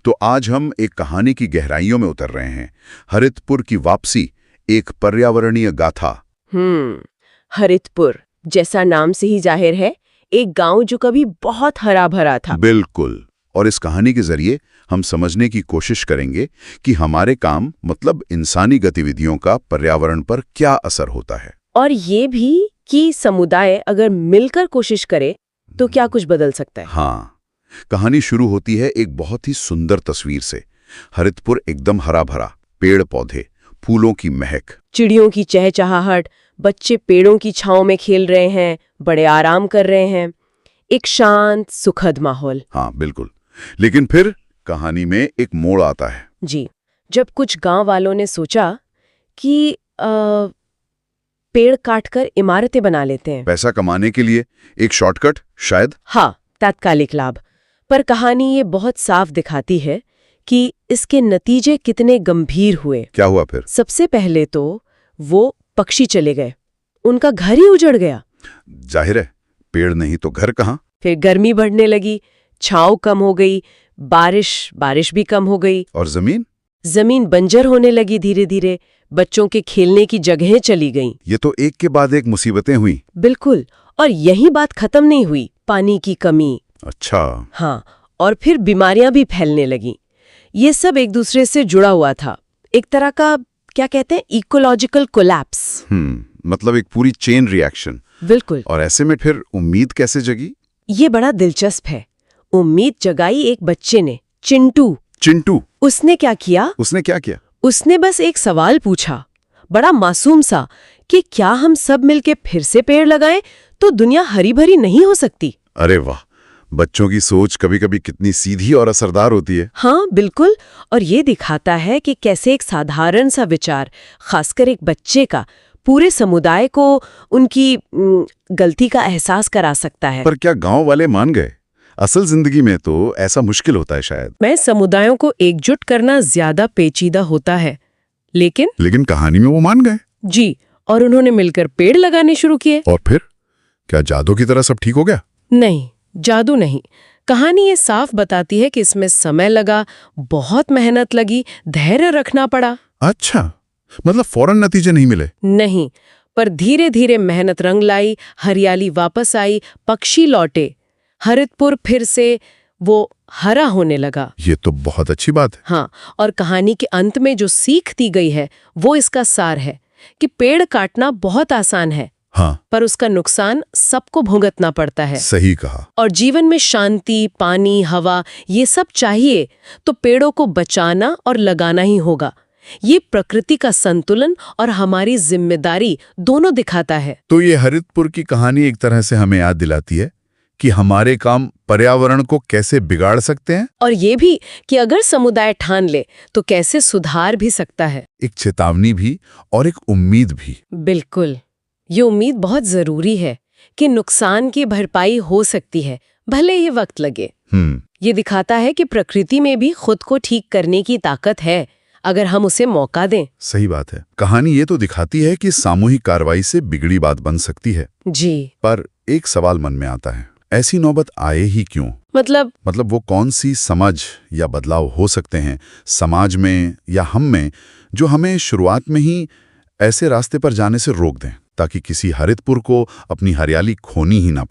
तो आज हम एक कहानी की गहराइयों में उतर रहे हैं। हरितपुर की वापसी, एक पर्यावरणीय गाथा। हरितपुर, जैसा नाम से ही जाहिर है, एक गांव जो कभी बहुत हरा भरा था। बिल्कुल। और इस कहानी के जरिए हम समझने की कोशिश करेंगे कि हमारे काम मतलब इंसानी गतिविधियों का पर्यावरण पर क्या असर होता है। और ये भी कि समुदाय अगर मिलकर कोशिश करे तो क्या कुछ बदल सकता है। हाँ, कहानी शुरू होती है एक बहुत ही सुंदर तस्वीर से। हरितपुर एकदम हरा भरा, पेड़ पौधे, फूलों की महक, चिड़ियों की चहचहाहट, बच्चे पेड़ों की छांव में खेल रहे हैं, बड़े आराम कर रहे हैं। एक शांत सुखद माहौल। हाँ बिल्कुल। लेकिन फिर कहानी में एक मोड़ आता है। जी, जब कुछ गांव वालों ने सोचा कि पेड़ काटकर इमारतें बना लेते हैं। पैसा कमाने के लिए एक शॉर्टकट शायद। हाँ, तात्कालिक लाभ। पर कहानी ये बहुत साफ दिखाती है कि इसके नतीजे कितने गंभीर हुए। क्या हुआ फिर? सबसे पहले तो वो पक्षी चले गए, उनका घर ही उजड़ गया। जाहिर है, पेड़ नहीं तो घर कहाँ। फिर गर्मी बढ़ने लगी, छांव कम हो गई, बारिश भी कम हो गई। और जमीन बंजर होने लगी धीरे धीरे, बच्चों के खेलने की जगहें चली गईं। ये तो एक के बाद एक मुसीबतें हुई। बिल्कुल। और यही बात खत्म नहीं हुई, पानी की कमी। अच्छा। हाँ, और फिर बीमारियां भी फैलने लगीं। ये सब एक दूसरे से जुड़ा हुआ था, एक तरह का क्या कहते हैं, इकोलॉजिकल कोलैप्स। मतलब एक पूरी चेन रिएक्शन। बिल्कुल। और ऐसे में फिर उम्मीद कैसे जगी? ये बड़ा दिलचस्प है। उम्मीद जगाई एक बच्चे ने, चिंटू। उसने क्या किया? उसने बस एक सवाल पूछा, बड़ा मासूम सा, कि क्या हम सब मिलके फिर से पेड़ लगाएं तो दुनिया हरी भरी नहीं हो सकती? अरे वाह, बच्चों की सोच कभी कभी कितनी सीधी और असरदार होती है। हाँ बिल्कुल। और ये दिखाता है कि कैसे एक साधारण सा विचार, खासकर एक बच्चे का, पूरे समुदाय को उनकी गलती का एहसास करा सकता है। पर क्या गांव वाले मान गए? असल जिंदगी में तो ऐसा मुश्किल होता है शायद। मैं समुदायों को एकजुट करना ज्यादा पेचीदा होता है, लेकिन कहानी में वो मान गए। जी, और उन्होंने मिलकर पेड़ लगाने शुरू किए। और फिर क्या जादू की तरह सब ठीक हो गया? नहीं, जादू नहीं। कहानी ये साफ बताती है कि इसमें समय लगा, बहुत मेहनत लगी, धैर्य रखना पड़ा। अच्छा, मतलब फौरन नतीजे नहीं मिले? नहीं, पर धीरे धीरे मेहनत रंग लाई, हरियाली वापस आई, पक्षी लौटे, हरितपुर फिर से वो हरा होने लगा। ये तो बहुत अच्छी बात है। हाँ, और कहानी के अंत में जो सीख दी गई है वो इसका सार है कि पेड़ काटना बहुत आसान है, हाँ, पर उसका नुकसान सबको भुगतना पड़ता है। सही कहा। और जीवन में शांति, पानी, हवा, ये सब चाहिए तो पेड़ों को बचाना और लगाना ही होगा। ये प्रकृति का संतुलन और हमारी जिम्मेदारी दोनों दिखाता है। तो ये हरितपुर की कहानी एक तरह से हमें याद दिलाती है कि हमारे काम पर्यावरण को कैसे बिगाड़ सकते हैं, और ये भी कि अगर समुदाय ठान ले तो कैसे सुधार भी सकता है। एक चेतावनी भी और एक उम्मीद भी। बिल्कुल, ये उम्मीद बहुत जरूरी है कि नुकसान की भरपाई हो सकती है, भले ये वक्त लगे। ये दिखाता है कि प्रकृति में भी खुद को ठीक करने की ताकत है, अगर हम उसे मौका दें। सही बात है। कहानी ये तो दिखाती है कि सामूहिक कार्रवाई से बिगड़ी बात बन सकती है। जी। पर एक सवाल मन में आता है, ऐसी नौबत आए ही क्यों? मतलब वो कौन सी समझ या बदलाव हो सकते हैं समाज में या हम में, जो हमें शुरुआत में ही ऐसे रास्ते पर जाने से रोक दें, ताकि किसी हरितपुर को अपनी हरियाली खोनी ही ना पड़े।